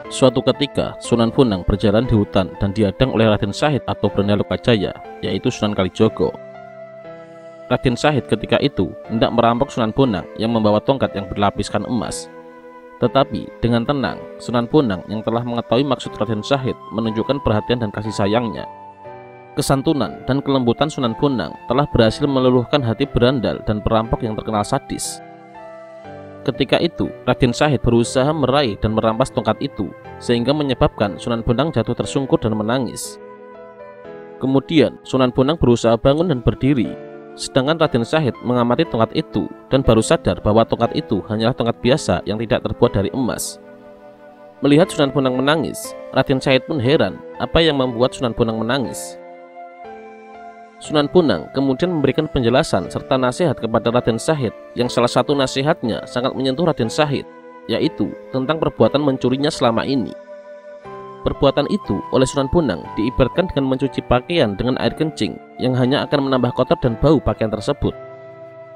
Suatu ketika, Sunan Bonang berjalan di hutan dan dihadang oleh Raden Syahid atau Brana Lokajaya, yaitu Sunan Kalijogo. Raden Syahid ketika itu hendak merampok Sunan Bonang yang membawa tongkat yang berlapiskan emas. Tetapi dengan tenang, Sunan Bonang yang telah mengetahui maksud Raden Syahid menunjukkan perhatian dan kasih sayangnya. Kesantunan dan kelembutan Sunan Bonang telah berhasil meluluhkan hati berandal dan perampok yang terkenal sadis. Ketika itu, Raden Syahid berusaha meraih dan merampas tongkat itu, sehingga menyebabkan Sunan Bonang jatuh tersungkur dan menangis. Kemudian, Sunan Bonang berusaha bangun dan berdiri, sedangkan Raden Syahid mengamati tongkat itu dan baru sadar bahwa tongkat itu hanyalah tongkat biasa yang tidak terbuat dari emas. Melihat Sunan Bonang menangis, Raden Syahid pun heran apa yang membuat Sunan Bonang menangis. Sunan Bonang kemudian memberikan penjelasan serta nasihat kepada Raden Syahid yang salah satu nasihatnya sangat menyentuh Raden Syahid, yaitu tentang perbuatan mencurinya selama ini. Perbuatan itu oleh Sunan Bonang diibaratkan dengan mencuci pakaian dengan air kencing yang hanya akan menambah kotor dan bau pakaian tersebut.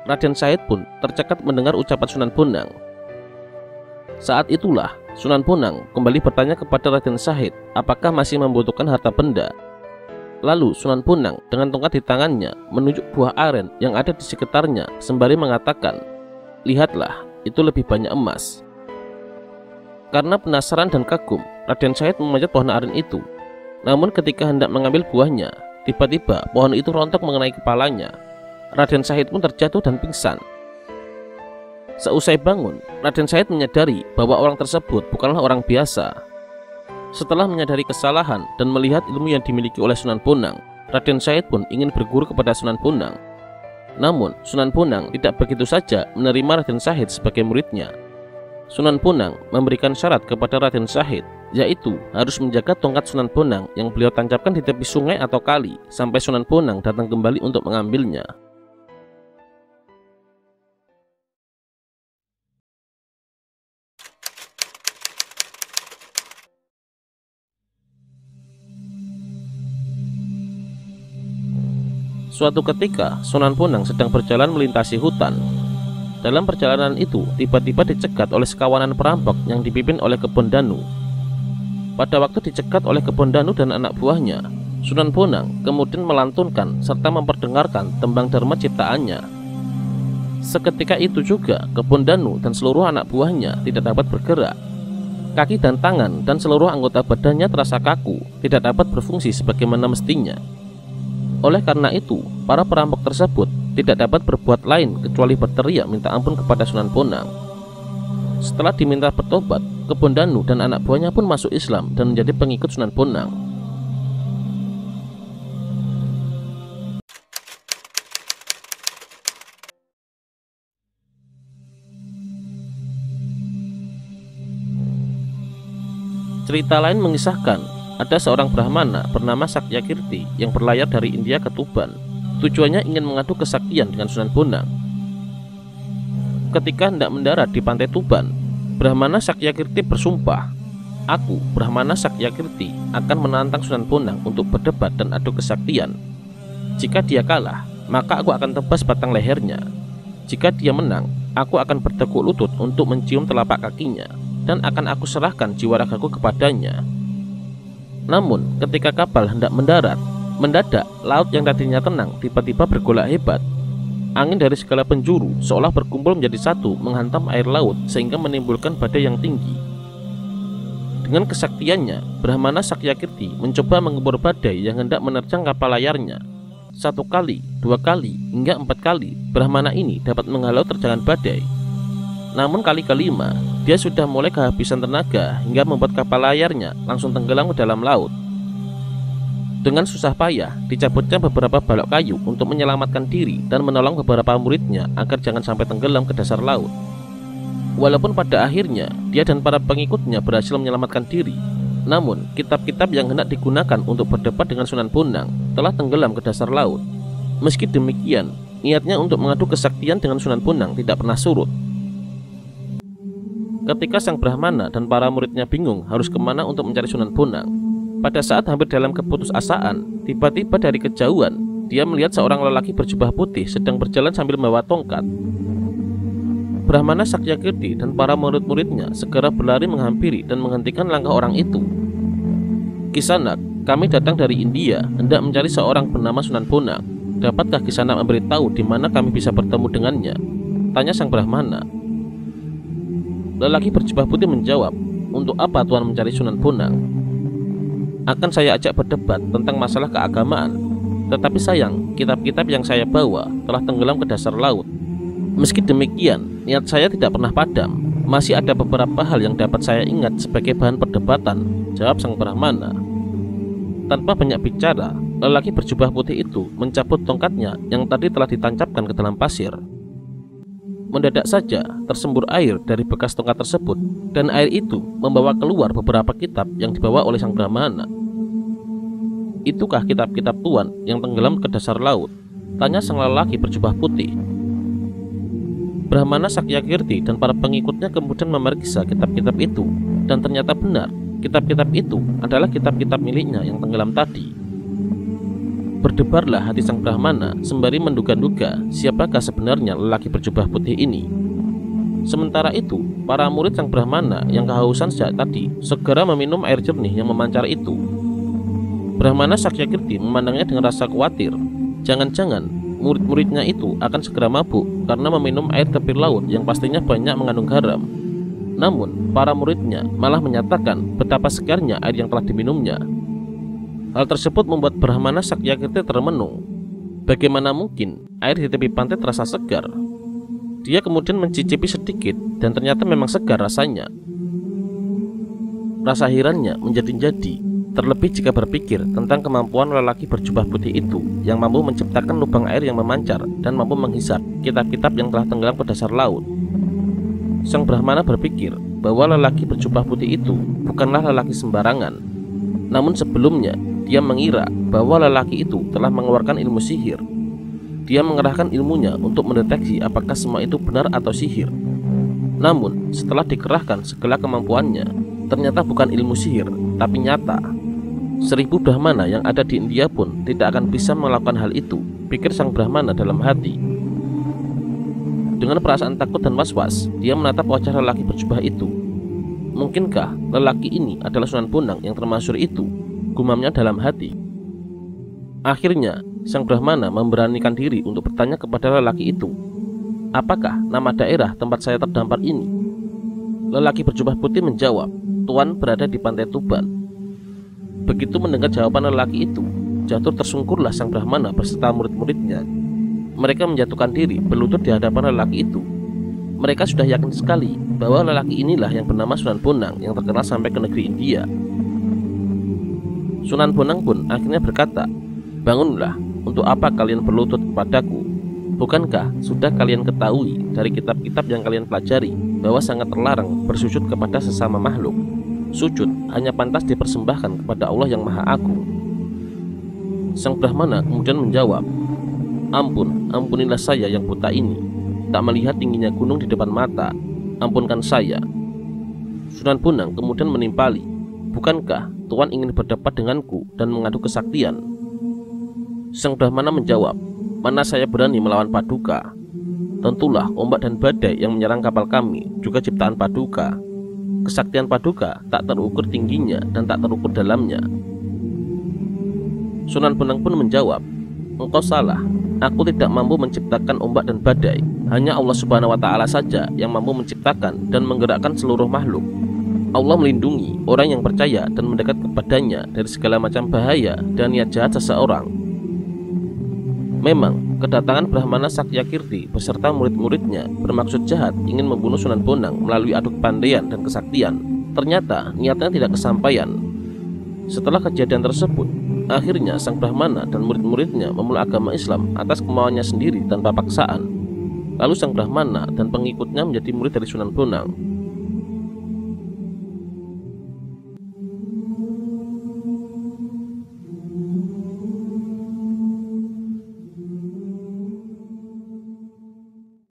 Raden Syahid pun tercekat mendengar ucapan Sunan Bonang. Saat itulah Sunan Bonang kembali bertanya kepada Raden Syahid apakah masih membutuhkan harta benda. Lalu Sunan Bonang dengan tongkat di tangannya menunjuk buah aren yang ada di sekitarnya sembari mengatakan, "Lihatlah, itu lebih banyak emas." Karena penasaran dan kagum, Raden Syahid memanjat pohon aren itu. Namun ketika hendak mengambil buahnya, tiba-tiba pohon itu rontok mengenai kepalanya. Raden Syahid pun terjatuh dan pingsan. Seusai bangun, Raden Syahid menyadari bahwa orang tersebut bukanlah orang biasa. Setelah menyadari kesalahan dan melihat ilmu yang dimiliki oleh Sunan Bonang, Raden Syahid pun ingin berguru kepada Sunan Bonang. Namun Sunan Bonang tidak begitu saja menerima Raden Syahid sebagai muridnya. Sunan Bonang memberikan syarat kepada Raden Syahid, yaitu harus menjaga tongkat Sunan Bonang yang beliau tancapkan di tepi sungai atau kali sampai Sunan Bonang datang kembali untuk mengambilnya. Suatu ketika, Sunan Bonang sedang berjalan melintasi hutan. Dalam perjalanan itu, tiba-tiba dicegat oleh sekawanan perampok yang dipimpin oleh Kebon Danu. Pada waktu dicegat oleh Kebon Danu dan anak buahnya, Sunan Bonang kemudian melantunkan serta memperdengarkan tembang dharma ciptaannya. Seketika itu juga, Kebon Danu dan seluruh anak buahnya tidak dapat bergerak. Kaki dan tangan dan seluruh anggota badannya terasa kaku, tidak dapat berfungsi sebagaimana mestinya. Oleh karena itu, para perampok tersebut tidak dapat berbuat lain kecuali berteriak minta ampun kepada Sunan Bonang. Setelah diminta bertobat, Kebon Danu dan anak buahnya pun masuk Islam dan menjadi pengikut Sunan Bonang. Cerita lain mengisahkan ada seorang Brahmana bernama Sakyakirti yang berlayar dari India ke Tuban. Tujuannya ingin mengadu kesaktian dengan Sunan Bonang. Ketika hendak mendarat di pantai Tuban, Brahmana Sakyakirti bersumpah, "Aku, Brahmana Sakyakirti, akan menantang Sunan Bonang untuk berdebat dan adu kesaktian. Jika dia kalah, maka aku akan tebas batang lehernya. Jika dia menang, aku akan bertekuk lutut untuk mencium telapak kakinya, dan akan aku serahkan jiwa ragaku kepadanya." Namun ketika kapal hendak mendarat, mendadak laut yang tadinya tenang tiba-tiba bergolak hebat. Angin dari segala penjuru seolah berkumpul menjadi satu menghantam air laut sehingga menimbulkan badai yang tinggi. Dengan kesaktiannya, Brahmana Sakyakirti mencoba mengebor badai yang hendak menerjang kapal layarnya. 1 kali, 2 kali, hingga 4 kali Brahmana ini dapat menghalau terjangan badai. Namun kali kelima, dia sudah mulai kehabisan tenaga hingga membuat kapal layarnya langsung tenggelam ke dalam laut. Dengan susah payah, dicabutnya beberapa balok kayu untuk menyelamatkan diri dan menolong beberapa muridnya agar jangan sampai tenggelam ke dasar laut. Walaupun pada akhirnya, dia dan para pengikutnya berhasil menyelamatkan diri, namun kitab-kitab yang hendak digunakan untuk berdebat dengan Sunan Bonang telah tenggelam ke dasar laut. Meski demikian, niatnya untuk mengadu kesaktian dengan Sunan Bonang tidak pernah surut. Ketika sang Brahmana dan para muridnya bingung harus kemana untuk mencari Sunan Bonang, pada saat hampir dalam keputusasaan, tiba-tiba dari kejauhan dia melihat seorang lelaki berjubah putih sedang berjalan sambil membawa tongkat. Brahmana Sakyakirti dan para murid-muridnya segera berlari menghampiri dan menghentikan langkah orang itu. "Kisanak, kami datang dari India, hendak mencari seorang bernama Sunan Bonang. Dapatkah Kisanak memberitahu di mana kami bisa bertemu dengannya?" tanya sang Brahmana. Lelaki berjubah putih menjawab, "Untuk apa Tuan mencari Sunan Bonang? Akan saya ajak berdebat tentang masalah keagamaan. Tetapi sayang, kitab-kitab yang saya bawa telah tenggelam ke dasar laut. Meski demikian, niat saya tidak pernah padam. Masih ada beberapa hal yang dapat saya ingat sebagai bahan perdebatan," jawab sang Brahmana. Tanpa banyak bicara, lelaki berjubah putih itu mencabut tongkatnya yang tadi telah ditancapkan ke dalam pasir. Mendadak saja tersembur air dari bekas tongkat tersebut, dan air itu membawa keluar beberapa kitab yang dibawa oleh sang Brahmana. "Itukah kitab-kitab Tuan yang tenggelam ke dasar laut?" tanya sang lelaki berjubah putih. Brahmana Sakyakirti dan para pengikutnya kemudian memeriksa kitab-kitab itu, dan ternyata benar, kitab-kitab itu adalah kitab-kitab miliknya yang tenggelam tadi. Berdebarlah hati sang Brahmana sembari menduga-duga siapakah sebenarnya lelaki berjubah putih ini. Sementara itu, para murid sang Brahmana yang kehausan sejak tadi segera meminum air jernih yang memancar itu. Brahmana Sakyakirti memandangnya dengan rasa khawatir. Jangan-jangan murid-muridnya itu akan segera mabuk karena meminum air tebing laut yang pastinya banyak mengandung garam. Namun, para muridnya malah menyatakan betapa segarnya air yang telah diminumnya. Hal tersebut membuat Brahmana Sakyakirti termenung. Bagaimana mungkin air di tepi pantai terasa segar? Dia kemudian mencicipi sedikit dan ternyata memang segar rasanya. Rasa herannya menjadi-jadi, terlebih jika berpikir tentang kemampuan lelaki berjubah putih itu yang mampu menciptakan lubang air yang memancar dan mampu menghisap kitab-kitab yang telah tenggelam ke dasar laut. Sang Brahmana berpikir bahwa lelaki berjubah putih itu bukanlah lelaki sembarangan. Namun sebelumnya, dia mengira bahwa lelaki itu telah mengeluarkan ilmu sihir. Dia mengerahkan ilmunya untuk mendeteksi apakah semua itu benar atau sihir. Namun, setelah dikerahkan segala kemampuannya, ternyata bukan ilmu sihir, tapi nyata. 1000 Brahmana yang ada di India pun tidak akan bisa melakukan hal itu, pikir sang Brahmana dalam hati. Dengan perasaan takut dan was-was, dia menatap wajah lelaki berjubah itu. Mungkinkah lelaki ini adalah Sunan Bonang yang termasyhur itu? Gumamnya dalam hati. Akhirnya, sang Brahmana memberanikan diri untuk bertanya kepada lelaki itu, "Apakah nama daerah tempat saya terdampar ini?" Lelaki berjubah putih menjawab, "Tuan berada di Pantai Tuban." Begitu mendengar jawaban lelaki itu, jatuh tersungkurlah sang Brahmana beserta murid-muridnya. Mereka menjatuhkan diri berlutut di hadapan lelaki itu. Mereka sudah yakin sekali bahwa lelaki inilah yang bernama Sunan Bonang yang terkenal sampai ke negeri India. Sunan Bonang pun akhirnya berkata, "Bangunlah, untuk apa kalian berlutut kepadaku? Bukankah sudah kalian ketahui dari kitab-kitab yang kalian pelajari bahwa sangat terlarang bersujud kepada sesama makhluk? Sujud hanya pantas dipersembahkan kepada Allah yang Maha Agung." Sang Brahmana kemudian menjawab, Ampunilah saya yang buta ini, tak melihat tingginya gunung di depan mata. Ampunkan saya." Sunan Bonang kemudian menimpali, "Bukankah Tuan ingin berdebat denganku dan mengadu kesaktian?" Sang Brahmana menjawab, "Mana saya berani melawan Paduka? Tentulah ombak dan badai yang menyerang kapal kami juga ciptaan Paduka. Kesaktian Paduka tak terukur tingginya dan tak terukur dalamnya." Sunan Bonang pun menjawab, "Engkau salah. Aku tidak mampu menciptakan ombak dan badai. Hanya Allah Subhanahu wa Ta'ala saja yang mampu menciptakan dan menggerakkan seluruh makhluk. Allah melindungi orang yang percaya dan mendekat kepadanya dari segala macam bahaya dan niat jahat seseorang." Memang, kedatangan Brahmana Sakyakirti beserta murid-muridnya bermaksud jahat ingin membunuh Sunan Bonang melalui adu kepandaian dan kesaktian. Ternyata niatnya tidak kesampaian. Setelah kejadian tersebut, akhirnya sang Brahmana dan murid-muridnya memeluk agama Islam atas kemauannya sendiri tanpa paksaan. Lalu sang Brahmana dan pengikutnya menjadi murid dari Sunan Bonang.